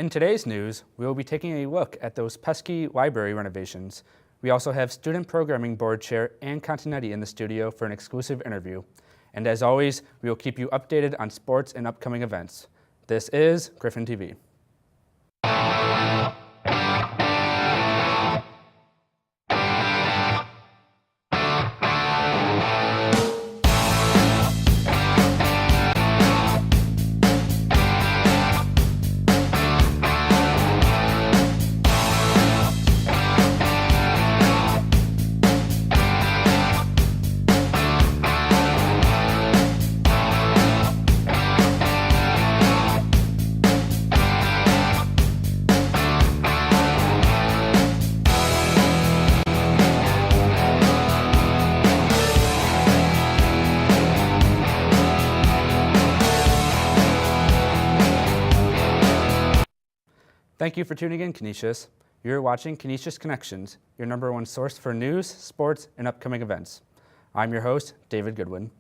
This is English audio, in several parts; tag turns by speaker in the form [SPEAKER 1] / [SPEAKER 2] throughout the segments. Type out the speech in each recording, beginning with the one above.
[SPEAKER 1] In today's news, we will be taking a look at those pesky library renovations. We also have Student Programming Board Chair Ann Continetti in the studio for an exclusive interview. And as always, we will keep you updated on sports and upcoming events. This is Griffin TV. Thank you for tuning in, Canisius. You're watching Canisius Connections, your #1 source for news, sports, and upcoming events. I'm your host, David Goodwin.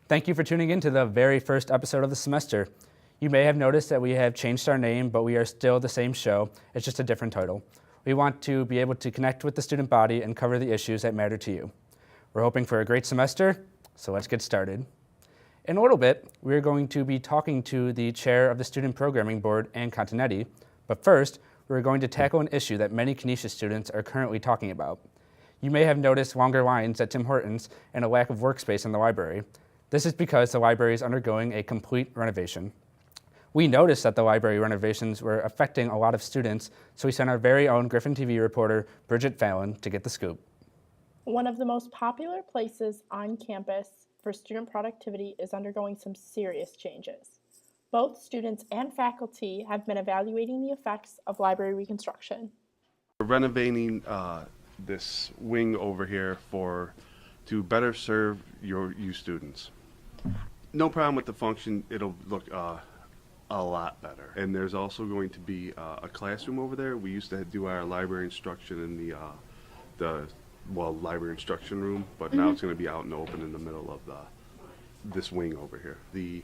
[SPEAKER 1] Thank you for tuning in to the very first episode of the semester. You may have noticed that we have changed our name, but we are still the same show. It's just a different title. We want to be able to connect with the student body and cover the issues that matter to you. We're hoping for a great semester, so let's get started. In a little bit, we're going to be talking to the chair of the Student Programming Board, Ann Continetti. But first, we're going to tackle an issue that many Canisius students are currently talking about. You may have noticed longer lines at Tim Hortons and a lack of workspace in the library. This is because the library is undergoing a complete renovation. We noticed that the library renovations were affecting a lot of students, so we sent our very own Griffin TV reporter, Bridget Fallon, to get the scoop.
[SPEAKER 2] One of the most popular places on campus for student productivity is undergoing some serious changes. Both students and faculty have been evaluating the effects of library reconstruction.
[SPEAKER 3] We're renovating this wing over here to better serve you students. No problem with the function, it'll look a lot better. And there's also going to be a classroom over there. We used to do our library instruction in the library instruction room, but now it's going to be out and open in the middle of this wing over here. The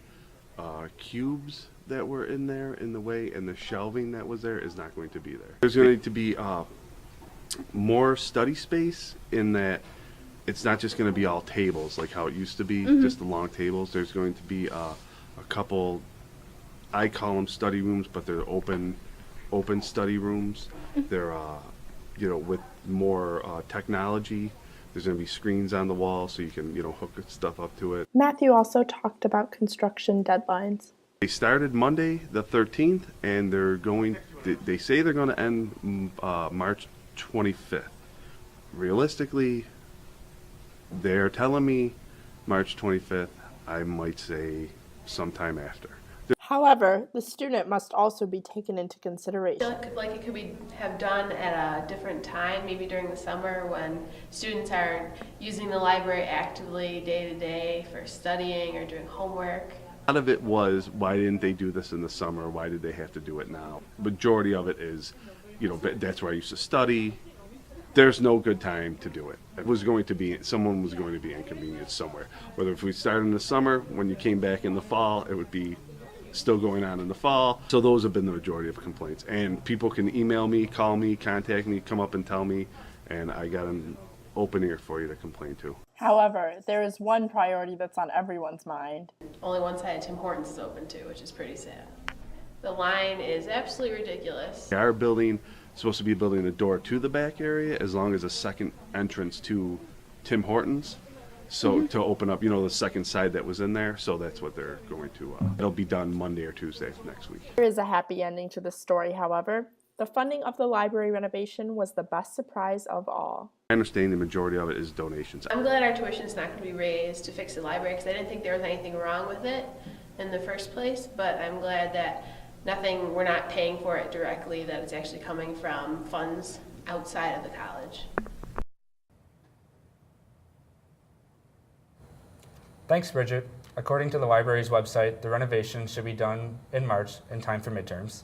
[SPEAKER 3] cubes that were in there in the way and the shelving that was there is not going to be there. There's going to be more study space in that it's not just going to be all tables like how it used to be, just the long tables. There's going to be a couple, I call them study rooms, but they're open study rooms. They're with more technology. There's going to be screens on the wall so you can, hook stuff up to it.
[SPEAKER 2] Matthew also talked about construction deadlines.
[SPEAKER 3] They started Monday the 13th, and they say they're going to end March 25th. Realistically, they're telling me March 25th. I might say sometime after.
[SPEAKER 2] However, the student must also be taken into consideration.
[SPEAKER 4] I feel like it could be have done at a different time, maybe during the summer when students are using the library actively day to day for studying or doing homework.
[SPEAKER 3] A lot of it was, why didn't they do this in the summer? Why did they have to do it now? Majority of it is, that's where I used to study. There's no good time to do it. Someone was going to be inconvenienced somewhere. Whether if we started in the summer, when you came back in the fall, it would be still going on in the fall. So those have been the majority of complaints. And people can email me, call me, contact me, come up and tell me, and I got an open ear for you to complain to.
[SPEAKER 2] However, there is one priority that's on everyone's mind.
[SPEAKER 4] Only one side of Tim Hortons is open to, which is pretty sad. The line is absolutely ridiculous.
[SPEAKER 3] Our building is supposed to be building a door to the back area as long as a second entrance to Tim Hortons. So to open up, the second side that was in there. So that's what they're going to, it'll be done Monday or Tuesday next week.
[SPEAKER 2] There is a happy ending to this story, however. The funding of the library renovation was the best surprise of all.
[SPEAKER 3] I understand the majority of it is donations.
[SPEAKER 4] I'm glad our tuition is not going to be raised to fix the library because I didn't think there was anything wrong with it in the first place. But I'm glad that we're not paying for it directly, that it's actually coming from funds outside of the college.
[SPEAKER 1] Thanks, Bridget. According to the library's website, the renovation should be done in March in time for midterms.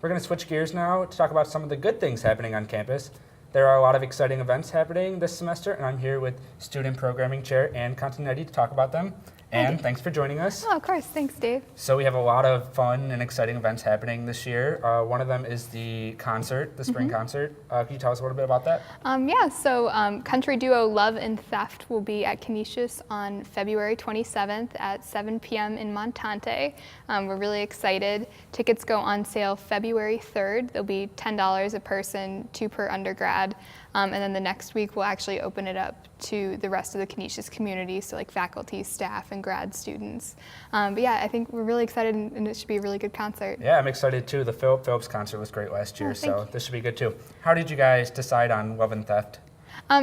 [SPEAKER 1] We're going to switch gears now to talk about some of the good things happening on campus. There are a lot of exciting events happening this semester, and I'm here with Student Programming Chair Ann Continetti to talk about them. Ann, thanks for joining us.
[SPEAKER 5] Oh, of course. Thanks, Dave.
[SPEAKER 1] So we have a lot of fun and exciting events happening this year. One of them is the concert, the spring concert. Can you tell us a little bit about that?
[SPEAKER 5] Country duo Love and Theft will be at Canisius on February 27th at 7 p.m. in Montante. We're really excited. Tickets go on sale February 3rd. They'll be $10 a person, 2 per undergrad. And then the next week we'll actually open it up to the rest of the Canisius community, so like faculty, staff, and grad students. But yeah, I think we're really excited, and it should be a really good concert.
[SPEAKER 1] Yeah, I'm excited too. The Philip Phillips concert was great last year,
[SPEAKER 5] thank
[SPEAKER 1] so
[SPEAKER 5] you.
[SPEAKER 1] this should be good too. How did you guys decide on Love and Theft?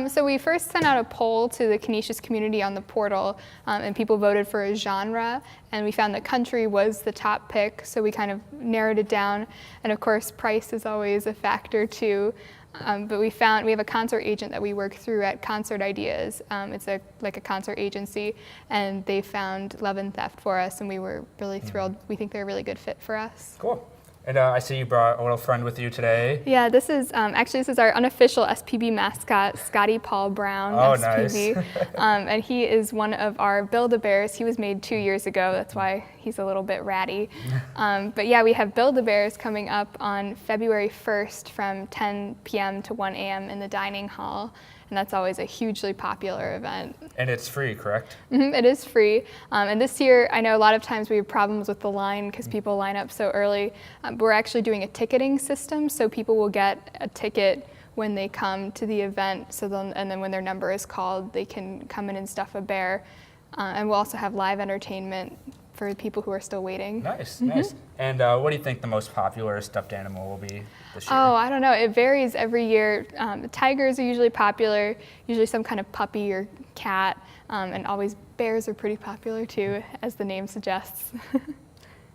[SPEAKER 5] So we first sent out a poll to the Canisius community on the portal, and people voted for a genre, and we found that country was the top pick, so we kind of narrowed it down. And of course, price is always a factor too. But we have a concert agent that we work through at Concert Ideas. It's like a concert agency, and they found Love and Theft for us, and we were really thrilled. We think they're a really good fit for us.
[SPEAKER 1] Cool. And I see you brought a little friend with you today.
[SPEAKER 5] Yeah, this is our unofficial SPB mascot, Scotty Paul Brown, SPB.
[SPEAKER 1] Nice.
[SPEAKER 5] And he is one of our Build-A-Bears. He was made 2 years ago. That's why he's a little bit ratty. But yeah, we have Build-A-Bears coming up on February 1st from 10 p.m. to 1 a.m. in the dining hall. And that's always a hugely popular event.
[SPEAKER 1] And it's free, correct?
[SPEAKER 5] It is free. And this year, I know a lot of times we have problems with the line because people line up so early. But we're actually doing a ticketing system, so people will get a ticket when they come to the event. And then when their number is called, they can come in and stuff a bear. And we'll also have live entertainment for people who are still waiting.
[SPEAKER 1] Nice, nice. And what do you think the most popular stuffed animal will be this year?
[SPEAKER 5] Oh, I don't know. It varies every year. The tigers are usually popular, usually some kind of puppy or cat, and always bears are pretty popular too, as the name suggests.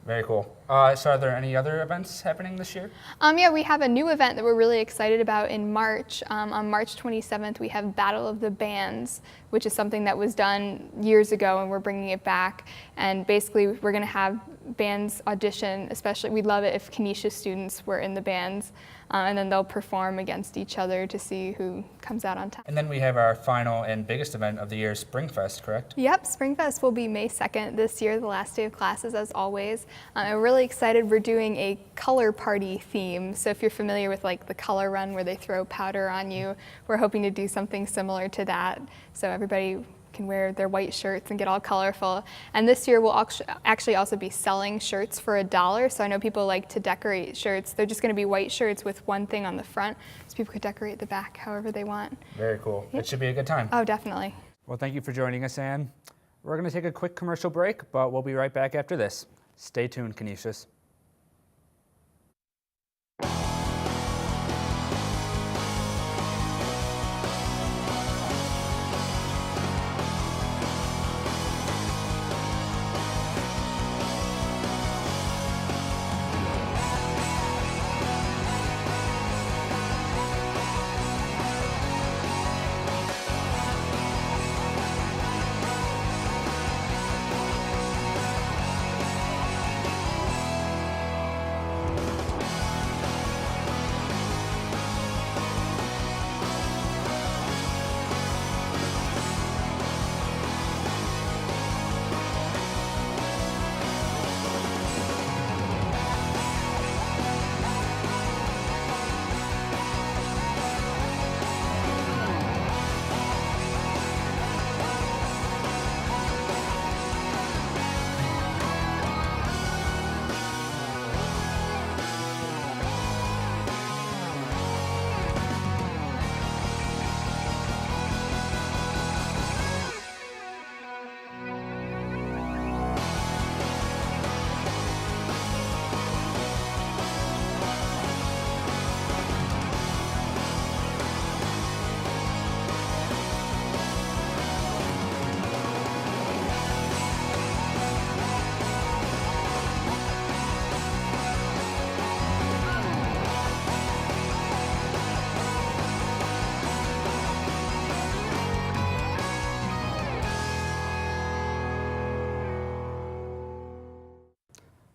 [SPEAKER 1] Very cool. So are there any other events happening this year?
[SPEAKER 5] Yeah, we have a new event that we're really excited about in March. On March 27th, we have Battle of the Bands, which is something that was done years ago, and we're bringing it back. And basically, we're going to have bands audition, especially, we'd love it if Canisius students were in the bands, and then they'll perform against each other to see who comes out on top.
[SPEAKER 1] And then we have our final and biggest event of the year, Springfest, correct?
[SPEAKER 5] Yep, Springfest will be May 2nd this year, the last day of classes as always. And we're really excited. We're doing a color party theme. So if you're familiar with like the color run where they throw powder on you, we're hoping to do something similar to that. So everybody can wear their white shirts and get all colorful. And this year we'll actually also be selling shirts for $1. So I know people like to decorate shirts. They're just going to be white shirts with one thing on the front, so people could decorate the back however they want.
[SPEAKER 1] Very cool.
[SPEAKER 5] Yep.
[SPEAKER 1] It should be a good time.
[SPEAKER 5] Oh, definitely.
[SPEAKER 1] Well, thank you for joining us, Ann. We're going to take a quick commercial break, but we'll be right back after this. Stay tuned, Canisius.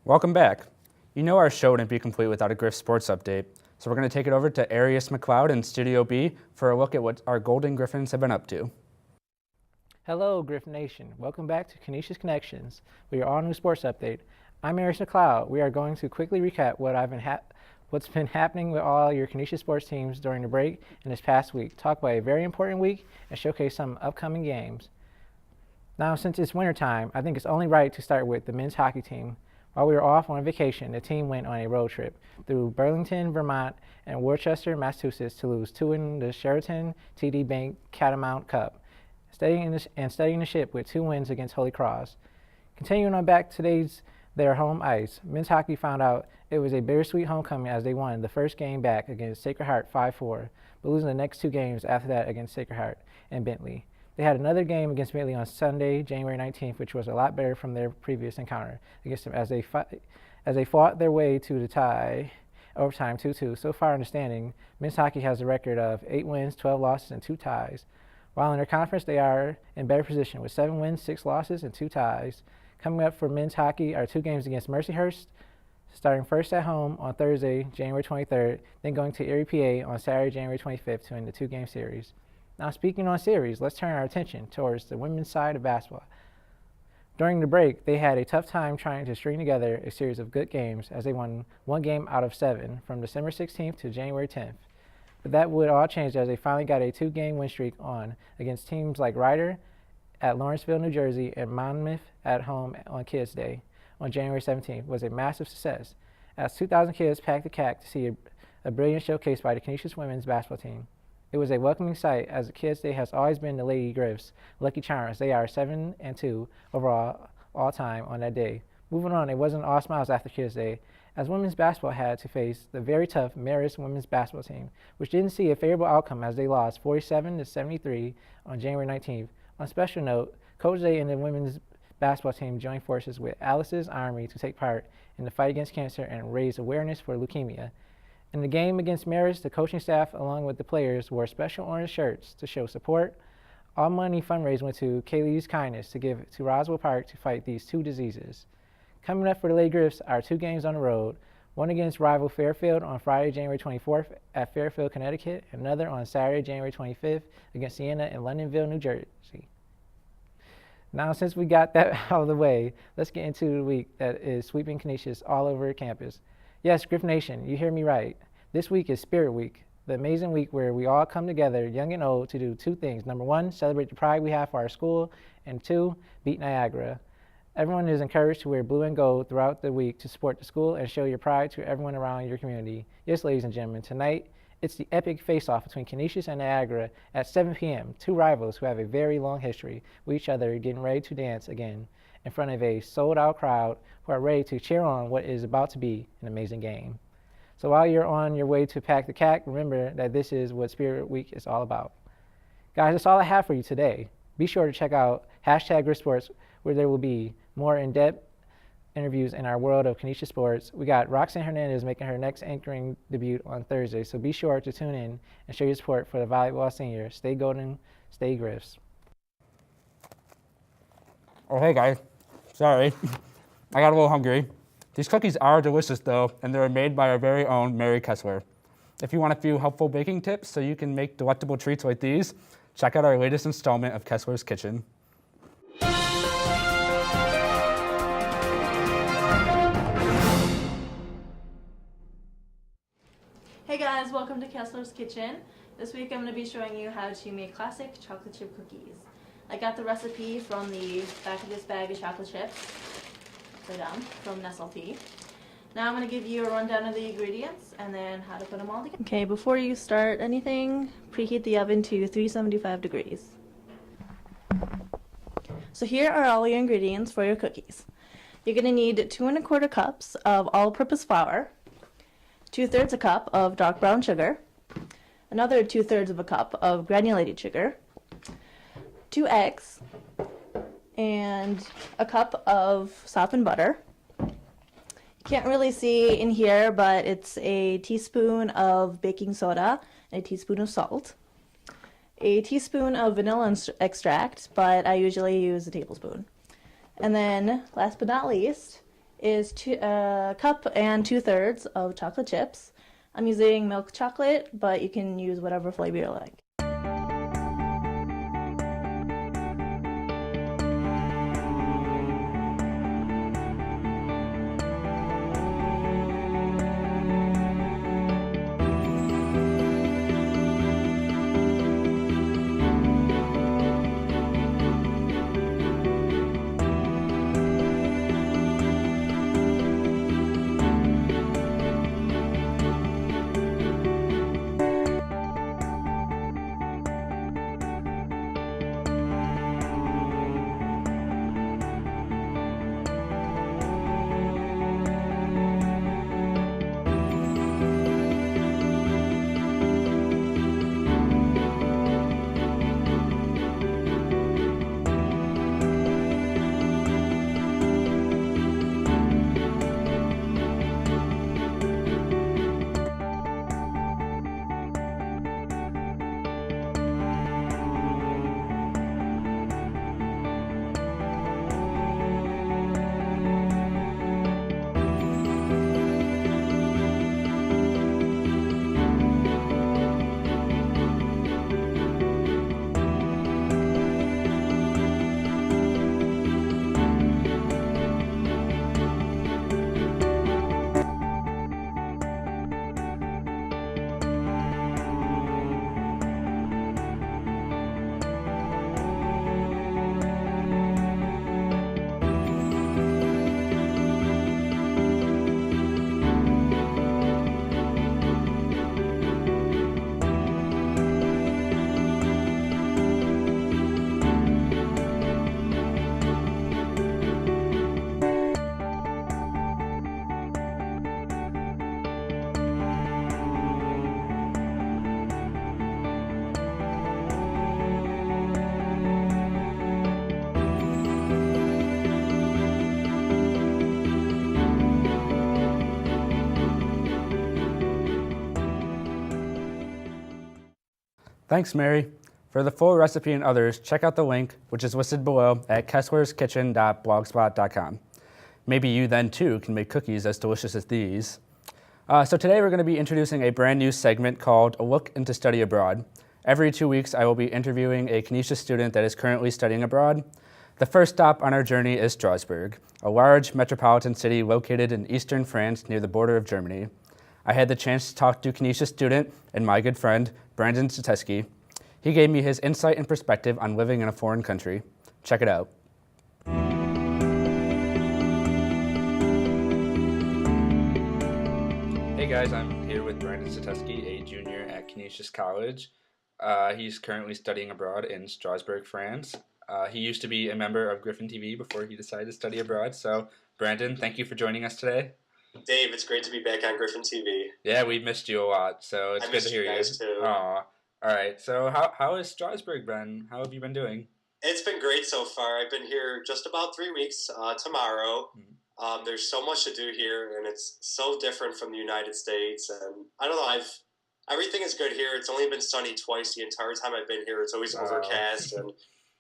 [SPEAKER 1] Welcome back. You know our show wouldn't be complete without a Griff Sports Update, So we're going to take it over to Arius McLeod in Studio B for a look at what our Golden Griffins have been up to.
[SPEAKER 6] Hello, Griffin Nation. Welcome back to Canisius Connections with your all-new sports update. I'm Arius McLeod. We are going to quickly recap what's been happening with all your Canisius sports teams during the break and this past week, talk about a very important week, and showcase some upcoming games. Now, since it's wintertime, I think it's only right to start with the men's hockey team. While we were off on vacation, the team went on a road trip through Burlington, Vermont, and Worcester, Massachusetts to lose 2 in the Sheraton TD Bank Catamount Cup, steadying the ship with 2 wins against Holy Cross. Continuing on back to their home ice, men's hockey found out it was a bittersweet homecoming as they won the first game back against Sacred Heart 5-4, but losing the next 2 games after that against Sacred Heart and Bentley. They had another game against Bentley on Sunday, January 19th, which was a lot better from their previous encounter against them as they fought their way to the tie overtime 2-2. So far in the standing, men's hockey has a record of 8 wins, 12 losses, and 2 ties. While in their conference, they are in better position with 7 wins, 6 losses, and 2 ties. Coming up for men's hockey are 2 games against Mercyhurst, starting first at home on Thursday, January 23rd, then going to Erie, PA on Saturday, January 25th to end the 2-game series. Now, speaking on series, let's turn our attention towards the women's side of basketball. During the break, they had a tough time trying to string together a series of good games as they won 1 game out of 7 from December 16th to January 10th. But that would all change as they finally got a 2-game win streak on against teams like Ryder at Lawrenceville, New Jersey, and Monmouth at home on Kids Day on January 17th was a massive success, as 2,000 kids packed the CAC to see a brilliant showcase by the Canisius women's basketball team. It was a welcoming sight, as the Kids Day has always been the Lady Griffs' lucky charms. They are 7-2 overall all time on that day. Moving on, it wasn't all smiles after Kids Day, as women's basketball had to face the very tough Marist women's basketball team, which didn't see a favorable outcome as they lost 47-73 on January 19th. On a special note, Coach Day and the women's basketball team joined forces with Alice's Army to take part in the fight against cancer and raise awareness for leukemia. In the game against Marist, the coaching staff, along with the players, wore special orange shirts to show support. All money fundraised went to Kaylee's Kindness to give to Roswell Park to fight these 2 diseases. Coming up for the Lady Griffs are 2 games on the road, one against rival Fairfield on Friday, January 24th at Fairfield, Connecticut, and another on Saturday, January 25th against Siena in Londonville, New Jersey. Now, since we got that out of the way, let's get into the week that is sweeping Canisius all over campus. Yes, Griffin Nation, you hear me right. This week is Spirit Week, the amazing week where we all come together, young and old, to do 2 things. Number 1, celebrate the pride we have for our school, and 2, beat Niagara. Everyone is encouraged to wear blue and gold throughout the week to support the school and show your pride to everyone around your community. Yes, ladies and gentlemen, tonight it's the epic face-off between Canisius and Niagara at 7 p.m., 2 rivals who have a very long history with each other getting ready to dance again in front of a sold-out crowd who are ready to cheer on what is about to be an amazing game. So while you're on your way to pack the CAC, remember that this is what Spirit Week is all about. Guys, that's all I have for you today. Be sure to check out #GriffSports, where there will be more in-depth interviews in our world of Canisius sports. We got Roxanne Hernandez making her next anchoring debut on Thursday, so be sure to tune in and show your support for the volleyball senior. Stay golden, stay Griffs.
[SPEAKER 1] Oh, hey guys. Sorry. I got a little hungry. These cookies are delicious though, and they're made by our very own Mary Kessler. If you want a few helpful baking tips so you can make delectable treats like these, check out our latest installment of Kessler's Kitchen.
[SPEAKER 7] Hey guys, welcome to Kessler's Kitchen. This week I'm going to be showing you how to make classic chocolate chip cookies. I got the recipe from the back of this bag of chocolate chips, from Nestle Tea. Now I'm going to give you a rundown of the ingredients and then how to put them all together. Okay, before you start anything, preheat the oven to 375 degrees. So here are all your ingredients for your cookies. You're going to need 2 1/4 cups of all-purpose flour, 2/3 a cup of dark brown sugar, another 2/3 of a cup of granulated sugar, 2 eggs, and a cup of softened butter. You can't really see in here, but it's a teaspoon of baking soda and a teaspoon of salt, a teaspoon of vanilla extract, but I usually use a tablespoon. And then, last but not least, is a cup and 2/3 of chocolate chips, I'm using milk chocolate, but you can use whatever flavor you like.
[SPEAKER 1] Thanks, Mary. For the full recipe and others, check out the link, which is listed below at kesslerskitchen.blogspot.com. Maybe you then, too, can make cookies as delicious as these. So today we're going to be introducing a brand new segment called A Look into Study Abroad. Every 2 weeks, I will be interviewing a Canisius student that is currently studying abroad. The first stop on our journey is Strasbourg, a large metropolitan city located in eastern France near the border of Germany. I had the chance to talk to a Canisius student and my good friend, Brandon Stateski. He gave me his insight and perspective on living in a foreign country. Check it out. Hey guys, I'm here with Brandon Stateski, a junior at Canisius College. He's currently studying abroad in Strasbourg, France. He used to be a member of Griffin TV before he decided to study abroad. So, Brandon, thank you for joining us today.
[SPEAKER 8] Dave, it's great to be back on Griffin TV.
[SPEAKER 1] Yeah, we missed you a lot, so it's good to hear you.
[SPEAKER 8] I missed you guys too.
[SPEAKER 1] Aw. All right, so how has Strasbourg been? How have you been doing?
[SPEAKER 8] It's been great so far. I've been here just about 3 weeks tomorrow. There's so much to do here, and it's so different from the United States. And I don't know, everything is good here. It's only been sunny twice the entire time I've been here. It's always overcast and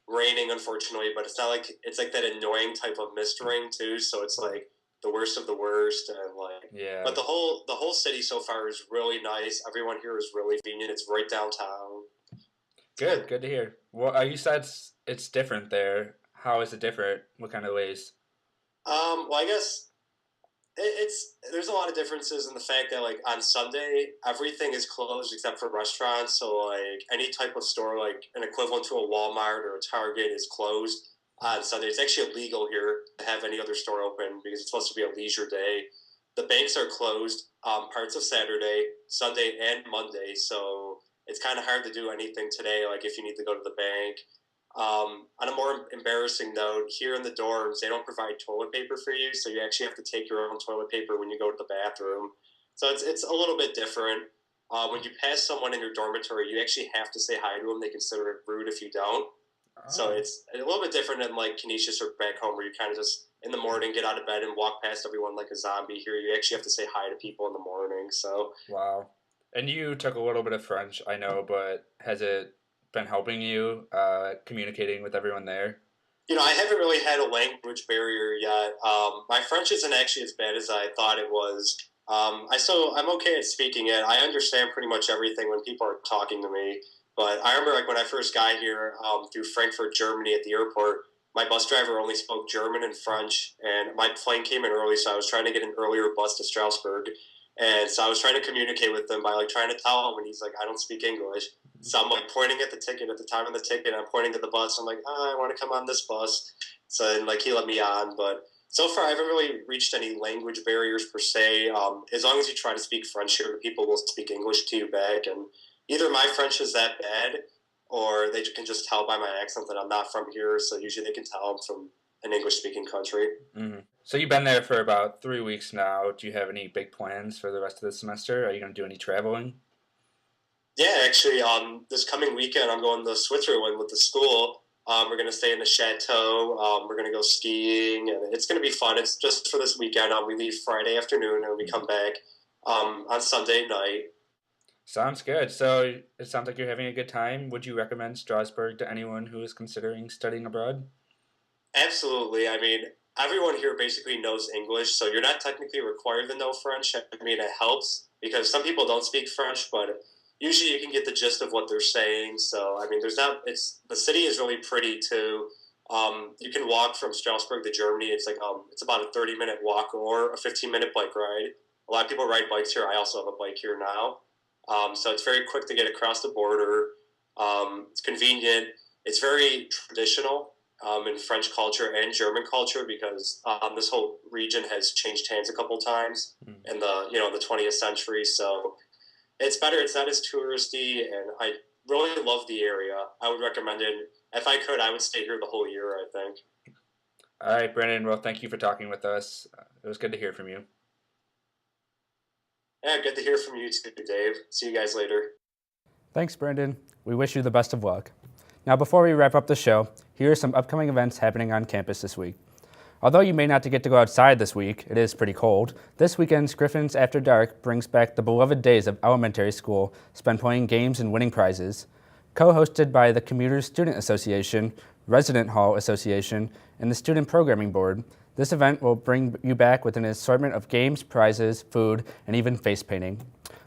[SPEAKER 8] raining, unfortunately, but it's not like it's like that annoying type of mist rain too. So it's like the worst of the worst, and
[SPEAKER 1] Yeah.
[SPEAKER 8] But the whole city so far is really nice. Everyone here is really convenient. It's right downtown.
[SPEAKER 1] Good to hear. Well, you said it's different there. How is it different? What kind of ways?
[SPEAKER 8] Well, I guess there's a lot of differences in the fact that on Sunday everything is closed except for restaurants. So any type of store, like an equivalent to a Walmart or a Target, is closed on Sunday. It's actually illegal here to have any other store open because it's supposed to be a leisure day. The banks are closed parts of Saturday, Sunday, and Monday, so it's kind of hard to do anything today, like if you need to go to the bank. On a more embarrassing note, here in the dorms, they don't provide toilet paper for you, so you actually have to take your own toilet paper when you go to the bathroom. So it's a little bit different. When you pass someone in your dormitory, you actually have to say hi to them. They consider it rude if you don't. So it's a little bit different than Canisius or back home, where you kind of just in the morning get out of bed and walk past everyone like a zombie. Here you actually have to say hi to people in the morning. So
[SPEAKER 1] Wow. And you took a little bit of French, I know, but has it been helping you communicating with everyone there?
[SPEAKER 8] I haven't really had a language barrier yet. My French isn't actually as bad as I thought it was. I'm okay at speaking it. I understand pretty much everything when people are talking to me. But I remember like when I first got here through Frankfurt, Germany at the airport, my bus driver only spoke German and French, and my plane came in early, so I was trying to get an earlier bus to Strasbourg. And so I was trying to communicate with him by like trying to tell him, and he's like, I don't speak English. So I'm like pointing at the ticket at the time of the ticket. I'm pointing at the bus. I'm like, I want to come on this bus. So and, like he let me on, but so far I haven't really reached any language barriers per se. As long as you try to speak French here, people will speak English to you back. And either my French is that bad, or they can just tell by my accent that I'm not from here. So usually they can tell I'm from an English-speaking country.
[SPEAKER 1] Mm-hmm. So you've been there for about 3 weeks now. Do you have any big plans for the rest of the semester? Are you going to do any traveling?
[SPEAKER 8] Yeah, actually, this coming weekend I'm going to Switzerland with the school. We're going to stay in the chateau. We're going to go skiing, and it's going to be fun. It's just for this weekend. We leave Friday afternoon, and we come back on Sunday night.
[SPEAKER 1] Sounds good. So it sounds like you're having a good time. Would you recommend Strasbourg to anyone who is considering studying abroad?
[SPEAKER 8] Absolutely. I mean, everyone here basically knows English, so you're not technically required to know French. I mean, it helps because some people don't speak French, but usually you can get the gist of what they're saying. So, I mean, the city is really pretty too. You can walk from Strasbourg to Germany. It's like, it's about a 30-minute walk or a 15-minute bike ride. A lot of people ride bikes here. I also have a bike here now. So it's very quick to get across the border. It's convenient. It's very traditional in French culture and German culture because this whole region has changed hands a couple times in the 20th century. So it's better. It's not as touristy, and I really love the area. I would recommend it. If I could, I would stay here the whole year, I think.
[SPEAKER 1] All right, Brandon. Well, thank you for talking with us. It was good to hear from you.
[SPEAKER 8] Yeah, good to hear from you too, Dave. See you guys later.
[SPEAKER 1] Thanks, Brandon. We wish you the best of luck. Now, before we wrap up the show, here are some upcoming events happening on campus this week. Although you may not get to go outside this week, it is pretty cold, this weekend's Griffin's After Dark brings back the beloved days of elementary school spent playing games and winning prizes. Co-hosted by the Commuters Student Association, Resident Hall Association, and the Student Programming Board, this event will bring you back with an assortment of games, prizes, food, and even face painting.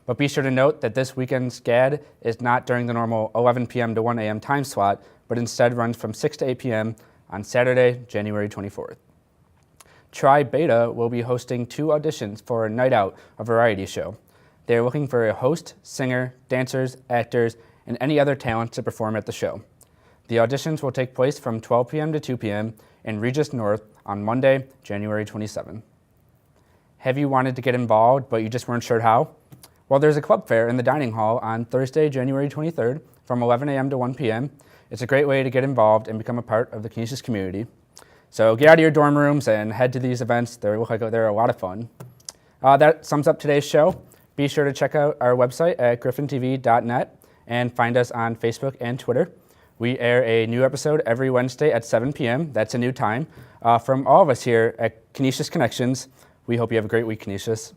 [SPEAKER 1] But be sure to note that this weekend's GAD is not during the normal 11 p.m. to 1 a.m. time slot, but instead runs from 6 to 8 p.m. on Saturday, January 24th. Tri Beta will be hosting 2 auditions for a Night Out, a variety show. They are looking for a host, singer, dancers, actors, and any other talent to perform at the show. The auditions will take place from 12 p.m. to 2 p.m. in Regis North on Monday, January 27. Have you wanted to get involved, but you just weren't sure how? Well, there's a club fair in the dining hall on Thursday, January 23rd from 11 a.m. to 1 p.m. It's a great way to get involved and become a part of the Canisius community. So get out of your dorm rooms and head to these events. They look like they're a lot of fun. That sums up today's show. Be sure to check out our website at griffintv.net and find us on Facebook and Twitter. We air a new episode every Wednesday at 7 p.m. That's a new time. From all of us here at Canisius Connections, we hope you have a great week, Canisius.